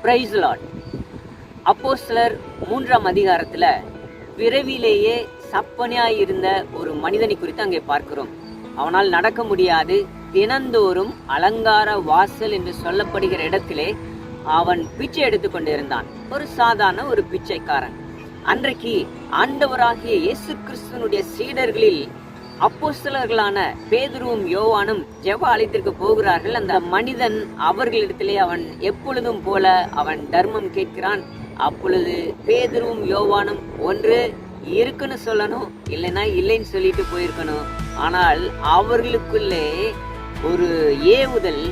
Price Lord. அப்போஸ்தலர் 3ஆம் அதிகாரத்துல பிறவிலேயே சப்பனையாய் இருந்த ஒரு மனிதனை குறித்து அங்கே பார்க்கிறோம். அவனால் நடக்க முடியாது. தினந்தோறும் அலங்கார வாசல் என்று சொல்லப்படுகிற இடத்திலே அவன் பிச்சை எடுத்து கொண்டிருந்தான். ஒரு சாதாரண ஒரு பிச்சைக்காரன். அன்றைக்கு ஆண்டவராகிய இயேசு கிறிஸ்துவனுடைய சீடர்களில் அப்போஸ்தலர்களான பேதுருவும் யோவானும் ஜெப ஆலயத்திற்கு போகிறார்கள். அந்த மனிதன் அவர்களிடத்திலே அவன் எப்பொழுதும் போல அவன் தர்மம் கேட்கிறான். அப்பொழுது பேதுருவும் யோவானும் ஒன்று இருக்குன்னு சொல்லணும், இல்லைன்னா இல்லைன்னு சொல்லிட்டு போயிருக்கணும். ஆனால் அவர்களுக்குள்ளே ஒரு ஏவுதல்,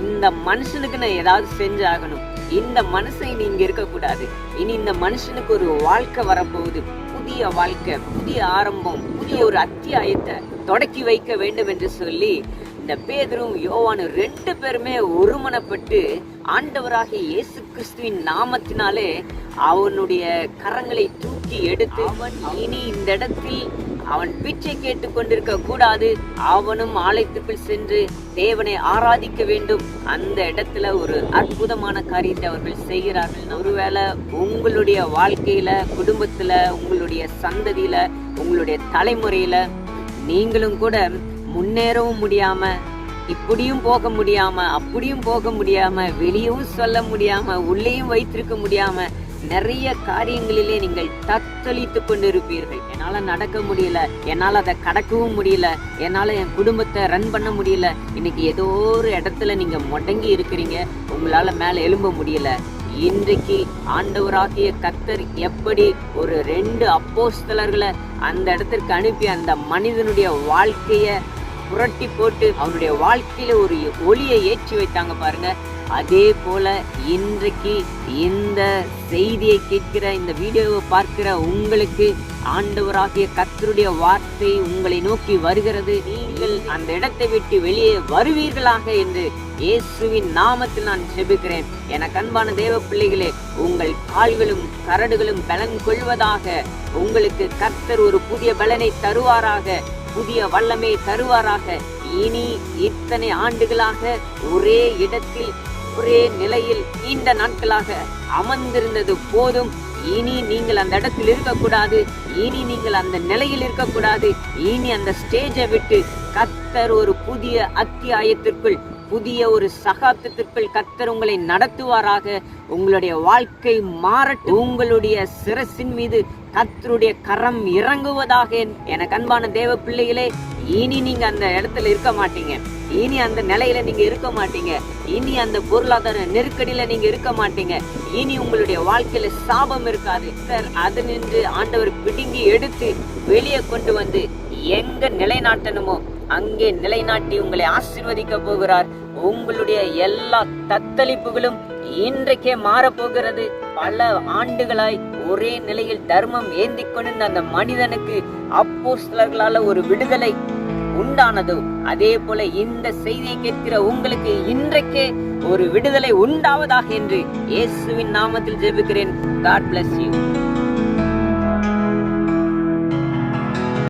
இந்த மனுஷனுக்கு நான் ஏதாவது செஞ்சாகணும், இந்த மனுஷன் இனி இங்க இருக்கக்கூடாது, இனி இந்த மனுஷனுக்கு ஒரு வாழ்க்கை வரப்போகுது, புதிய வாழ்க்கை, புதிய ஆரம்பம், புதிய ஒரு அத்தியாயத்தை தொடக்கி வைக்க வேண்டும் என்று சொல்லி இந்த பேதுரும் யோவானும் 2 பேருமே ஒருமனப்பட்டு ஆண்டவராகிய இயேசு கிறிஸ்துவின் நாமத்தினாலே அவனுடைய கரங்களை தூக்கி எடுத்து அவன் இனி இந்த இடத்தில் அவன் பிச்சை கேட்டு கொண்டிருக்க கூடாது, அவனும் ஆலயத்துக்குள் சென்று தேவனை ஆராதிக்க வேண்டும். அந்த இடத்துல ஒரு அற்புதமான காரியத்தை அவர்கள் செய்கிறார்கள். ஒருவேளை உங்களுடைய வாழ்க்கையில, குடும்பத்துல, உங்களுடைய சந்ததியில, உங்களுடைய தலைமுறையில நீங்களும் கூட முன்னேறவும் முடியாம, இப்படியும் போக முடியாம, அப்படியும் போக முடியாம, வெளியும் சொல்ல முடியாம, உள்ளேயும் வைத்திருக்க முடியாம நிறைய காரியங்களிலே நீங்கள் தத்தளித்து கொண்டிருப்பீர்கள். என்னால நடக்க முடியல, என்னால அதை கடக்கவும் முடியல, என்னால என் குடும்பத்தை ரன் பண்ண முடியல. இன்னைக்கு ஏதோ ஒரு இடத்துல நீங்க முடங்கி இருக்கிறீங்க, உங்களால மேல எழும்ப முடியல. இன்றைக்கு ஆண்டவராகிய கர்த்தர் எப்படி ஒரு 2 அப்போஸ்தலர்களை அந்த இடத்திற்கு அனுப்பி அந்த மனிதனுடைய வாழ்க்கைய புரட்டி போட்டு அவனுடைய வாழ்க்கையில ஒரு ஒளியை ஏற்றி வைத்தாங்க பாருங்க. அதே போல இன்றைக்கு இந்த செய்தியை கேட்கிற, இந்த வீடியோவை பார்க்கிற உங்களுக்கு ஆண்டவராகிய கர்த்தருடைய வார்த்தை உங்களை நோக்கி வருகிறது. நீங்கள் அந்த இடத்தை விட்டு வெளியே வருவீர்களாக என்று இயேசுவின் நாமத்தில் நான் ஜெபிக்கிறேன். எனக்கு அன்பான தேவ பிள்ளைகளே, உங்கள் கால்களும் கரடுகளும் பலன் கொள்வதாக. உங்களுக்கு கர்த்தர் ஒரு புதிய பலனை தருவாராக, புதிய வல்லமை தருவாராக. இனி இத்தனை ஆண்டுகளாக ஒரே இடத்தில் ஒரே நிலையில் நீண்ட நாட்களாக அமர்ந்திருந்தது போதும். இனி நீங்கள் அந்த இடத்தில் இருக்கக்கூடாது, இனி நீங்கள் அந்த நிலையில் இருக்கக்கூடாது. இனி அந்த ஸ்டேஜை விட்டு கர்த்தர் ஒரு புதிய அத்தியாயத்திற்குள், புதிய ஒரு சகாப்தத்திற்குள் கர்த்தர் உங்களை நடத்துவாராக. உங்களுடைய வாழ்க்கை மாறட்டும். உங்களுடைய சிரசின் மீது கர்த்தருடைய கரம் இறங்குவதாக. எனக்கு அன்பான தேவ பிள்ளைகளே, இனி நீங்க அந்த இடத்துல இருக்க மாட்டீங்க, இனி அந்த நிலையில நீங்க இருக்க மாட்டீங்க, இனி அந்த பொருளாதார நெருக்கடியில நீங்க இருக்க மாட்டீங்க, இனி உங்களுடைய வாழ்க்கையில சாபம் இருக்காது. அது நின்று ஆண்டவர் பிடுங்கி எடுத்து வெளியே கொண்டு வந்து எங்க நிலைநாட்டணுமோ அங்கே நிலைநாட்டி உங்களை ஆசீர்வதிக்க போகிறார். உங்களுடைய எல்லா தத்தளிப்புகளும் இன்றைக்கே மாறப்போகிறது. பல ஆண்டுகளாய் ஒரே நிலையில் தர்மம் ஏந்தி கொண்டிருந்த அந்த மனிதனுக்கு அப்போஸ்தலர்களால ஒரு விடுதலை உண்டானதோ, அதே போல இந்த செய்தியை கேட்கிற உங்களுக்கு இன்றைக்கே ஒரு விடுதலை உண்டாவதாக என்று இயேசுவின் நாமத்தில் ஜெபிக்கிறேன். God bless you.